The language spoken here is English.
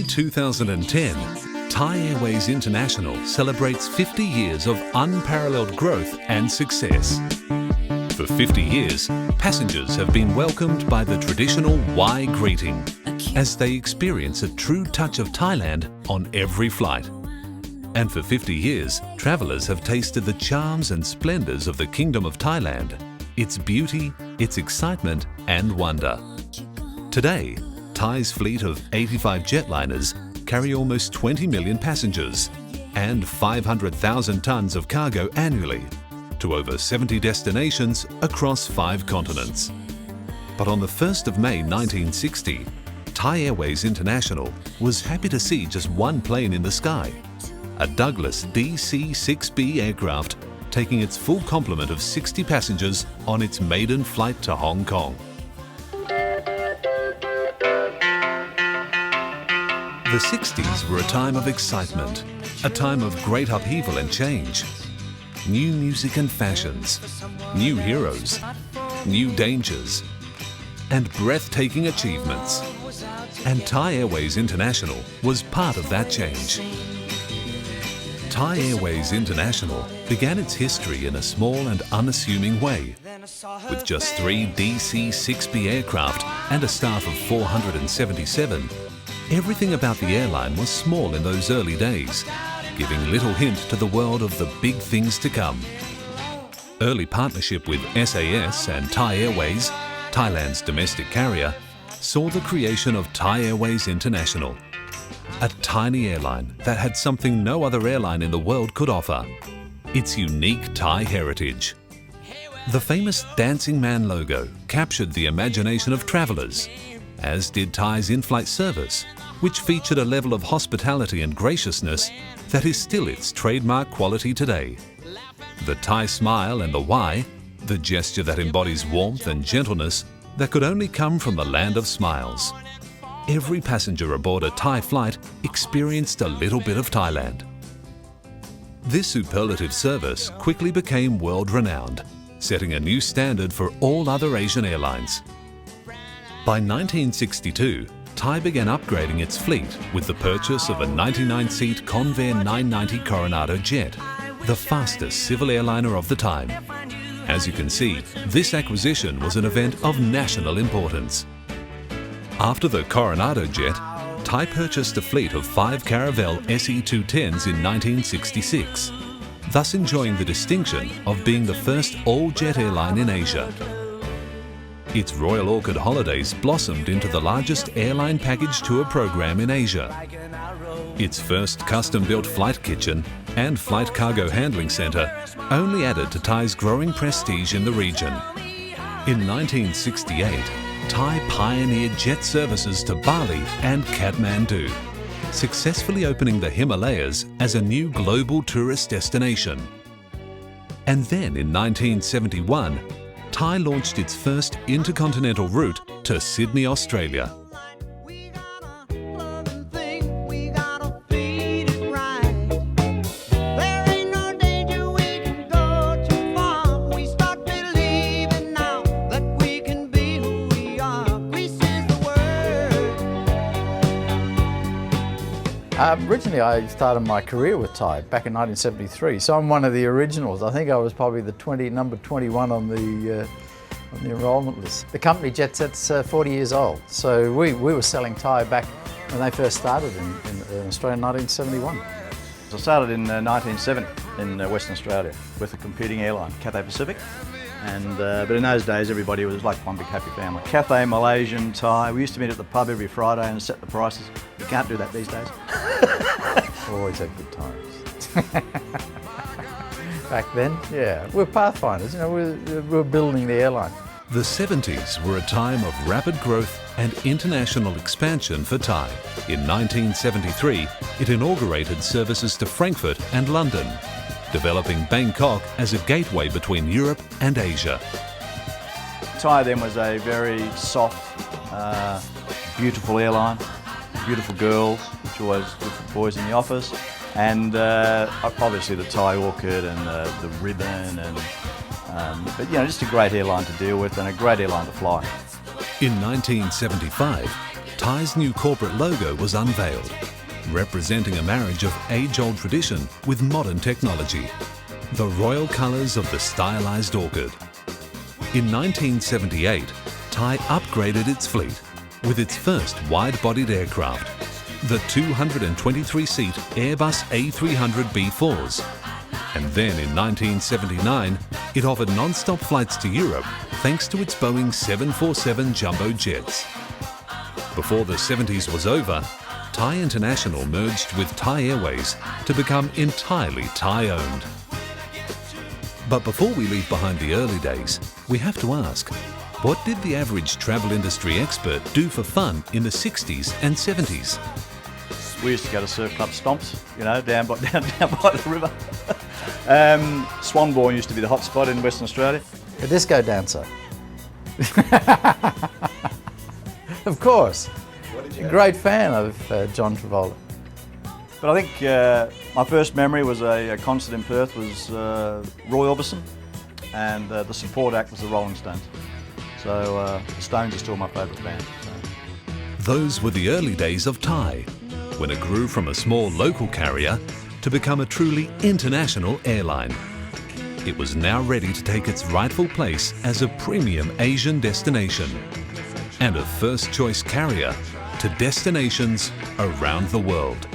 year 2010, Thai Airways International celebrates 50 years of unparalleled growth and success. For 50 years, passengers have been welcomed by the traditional Y greeting as they experience a true touch of Thailand on every flight. And for 50 years, travellers have tasted the charms and splendours of the Kingdom of Thailand, its beauty, its excitement and wonder. Today, Thai's fleet of 85 jetliners carry almost 20 million passengers and 500,000 tonnes of cargo annually to over 70 destinations across 5 continents. But on the 1st of May 1960, Thai Airways International was happy to see just one plane in the sky, a Douglas DC-6B aircraft taking its full complement of 60 passengers on its maiden flight to Hong Kong. The 60s were a time of excitement, a time of great upheaval and change. New music and fashions, new heroes, new dangers, and breathtaking achievements. And Thai Airways International was part of that change. Thai Airways International began its history in a small and unassuming way, with just 3 DC-6B aircraft and a staff of 477. Everything about the airline was small in those early days, giving little hint to the world of the big things to come. Early partnership with SAS and Thai Airways, Thailand's domestic carrier, saw the creation of Thai Airways International, a tiny airline that had something no other airline in the world could offer: its unique Thai heritage. The famous Dancing Man logo captured the imagination of travellers, as did Thai's in-flight service, which featured a level of hospitality and graciousness that is still its trademark quality today. The Thai smile and the Y, the gesture that embodies warmth and gentleness that could only come from the land of smiles. Every passenger aboard a Thai flight experienced a little bit of Thailand. This superlative service quickly became world-renowned, setting a new standard for all other Asian airlines. By 1962, Thai began upgrading its fleet with the purchase of a 99-seat Convair 990 Coronado jet, the fastest civil airliner of the time. As you can see, this acquisition was an event of national importance. After the Coronado jet, Thai purchased a fleet of 5 Caravelle SE210s in 1966, thus enjoying the distinction of being the first all-jet airline in Asia. Its Royal Orchid holidays blossomed into the largest airline package tour program in Asia. Its first custom-built flight kitchen and flight cargo handling centre only added to Thai's growing prestige in the region. In 1968, Thai pioneered jet services to Bali and Kathmandu, successfully opening the Himalayas as a new global tourist destination. And then in 1971, Thai launched its first intercontinental route to Sydney, Australia. Originally, I started my career with Thai back in 1973, so I'm one of the originals. I think I was probably the number 21 on the enrolment list. The company Jetset's 40 years old, so we were selling Thai back when they first started in Australia in 1971. I started in 1970 in Western Australia with a competing airline, Cathay Pacific. But in those days, everybody was like one big happy family. Cathay, Malaysian, Thai. We used to meet at the pub every Friday and set the prices. You can't do that these days. Always had good times. Back then, yeah, we're pathfinders. You know, we're building the airline. The 70s were a time of rapid growth and international expansion for Thai. In 1973, it inaugurated services to Frankfurt and London, developing Bangkok as a gateway between Europe and Asia. Thai then was a very soft, beautiful airline, beautiful girls, which always good for boys in the office, and obviously the Thai Orchid and the ribbon, but you know, just a great airline to deal with and a great airline to fly. In 1975, Thai's new corporate logo was unveiled, representing a marriage of age-old tradition with modern technology. The royal colours of the stylised orchid. In 1978, Thai upgraded its fleet with its first wide-bodied aircraft, the 223-seat Airbus A300B4s. And then in 1979, it offered non-stop flights to Europe thanks to its Boeing 747 jumbo jets. Before the 70s was over, Thai International merged with Thai Airways to become entirely Thai-owned. But before we leave behind the early days, we have to ask, what did the average travel industry expert do for fun in the 60s and 70s? We used to go to surf club stomps, you know, down by the river. Swanbourne used to be the hot spot in Western Australia. A disco dancer. Of course. A great fan of John Travolta. But I think my first memory was a concert in Perth was Roy Orbison, and the support act was the Rolling Stones. So the Stones are still my favourite band. So. Those were the early days of Thai, when it grew from a small local carrier to become a truly international airline. It was now ready to take its rightful place as a premium Asian destination and a first-choice carrier to destinations around the world.